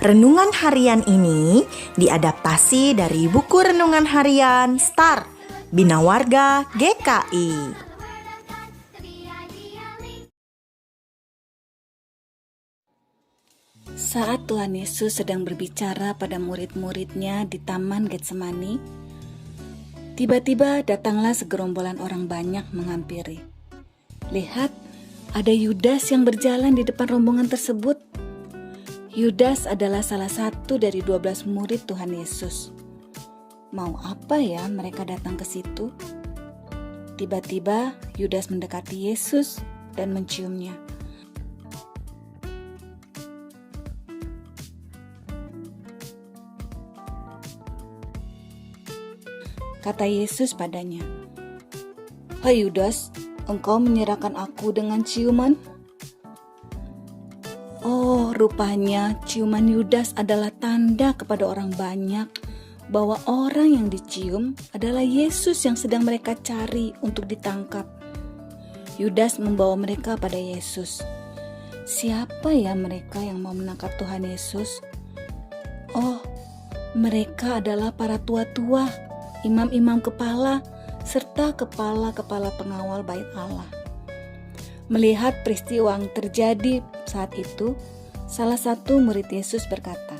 Renungan harian ini diadaptasi dari buku renungan harian Star Bina Warga GKI. Saat Tuhan Yesus sedang berbicara pada murid-muridnya di Taman Getsemani, tiba-tiba datanglah segerombolan orang banyak menghampiri. Lihat, ada Yudas yang berjalan di depan rombongan tersebut. Yudas adalah salah satu dari 12 murid Tuhan Yesus. Mau apa ya mereka datang ke situ? Tiba-tiba Yudas mendekati Yesus dan menciumnya. Kata Yesus padanya, "Hai Yudas, engkau menyerahkan aku dengan ciuman?" Oh, rupanya ciuman Yudas adalah tanda kepada orang banyak bahwa orang yang dicium adalah Yesus yang sedang mereka cari untuk ditangkap. Yudas membawa mereka pada Yesus. Siapa ya mereka yang mau menangkap Tuhan Yesus? Oh, mereka adalah para tua-tua, imam-imam kepala, serta kepala-kepala pengawal bait Allah. Melihat peristiwa yang terjadi saat itu, salah satu murid Yesus berkata,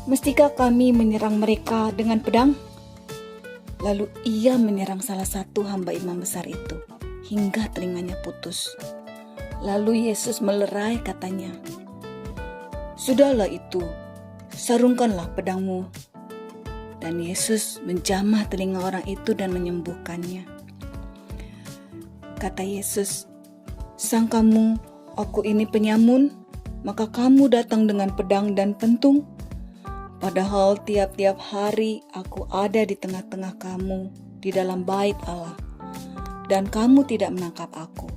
"Mestikah kami menyerang mereka dengan pedang?" Lalu ia menyerang salah satu hamba imam besar itu, hingga telinganya putus. Lalu Yesus melerai katanya, "Sudahlah itu, sarungkanlah pedangmu." Dan Yesus menjamah telinga orang itu dan menyembuhkannya. Kata Yesus, "Sangkamu aku ini penyamun, maka kamu datang dengan pedang dan pentung? Padahal tiap-tiap hari aku ada di tengah-tengah kamu di dalam bait Allah, dan kamu tidak menangkap aku.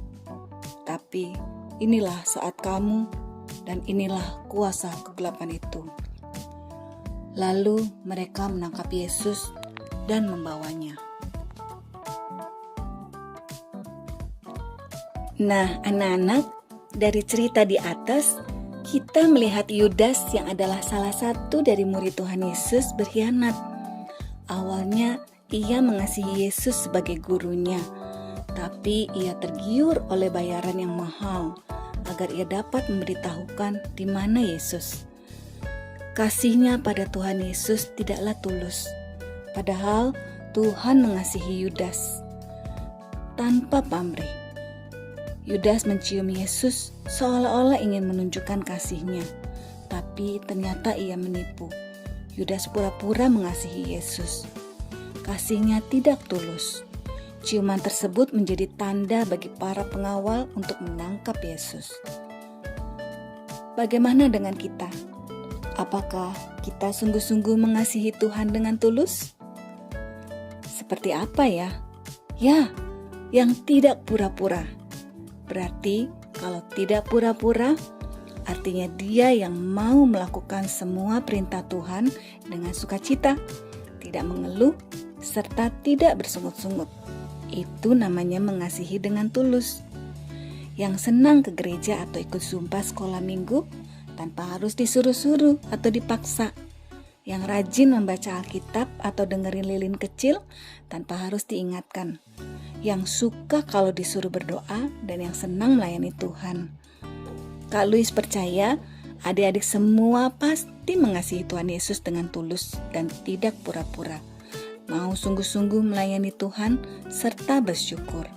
Tapi inilah saat kamu, dan inilah kuasa kegelapan itu." Lalu mereka menangkap Yesus dan membawanya. Nah, anak-anak, dari cerita di atas, kita melihat Yudas yang adalah salah satu dari murid Tuhan Yesus berkhianat. Awalnya ia mengasihi Yesus sebagai gurunya, tapi ia tergiur oleh bayaran yang mahal agar ia dapat memberitahukan di mana Yesus. Kasihnya pada Tuhan Yesus tidaklah tulus, padahal Tuhan mengasihi Yudas. Tanpa pamrih, Yudas mencium Yesus seolah-olah ingin menunjukkan kasihnya, tapi ternyata ia menipu. Yudas pura-pura mengasihi Yesus. Kasihnya tidak tulus. Ciuman tersebut menjadi tanda bagi para pengawal untuk menangkap Yesus. Bagaimana dengan kita? Apakah kita sungguh-sungguh mengasihi Tuhan dengan tulus? Seperti apa ya? Ya, yang tidak pura-pura. Berarti kalau tidak pura-pura, artinya dia yang mau melakukan semua perintah Tuhan dengan sukacita, tidak mengeluh, serta tidak bersungut-sungut. Itu namanya mengasihi dengan tulus. Yang senang ke gereja atau ikut sumpah sekolah minggu tanpa harus disuruh-suruh atau dipaksa. Yang rajin membaca Alkitab atau dengerin lilin kecil tanpa harus diingatkan. Yang suka kalau disuruh berdoa dan yang senang melayani Tuhan. Kak Luis percaya adik-adik semua pasti mengasihi Tuhan Yesus dengan tulus dan tidak pura-pura. Mau sungguh-sungguh melayani Tuhan serta bersyukur.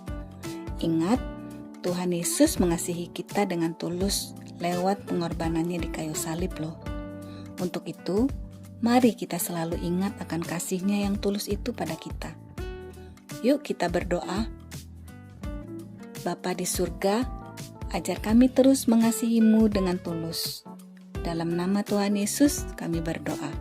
Ingat, Tuhan Yesus mengasihi kita dengan tulus lewat pengorbanannya di kayu salib loh. Untuk itu, mari kita selalu ingat akan kasihnya yang tulus itu pada kita. Yuk kita berdoa. Bapa di surga, ajar kami terus mengasihi-Mu dengan tulus. Dalam nama Tuhan Yesus kami berdoa.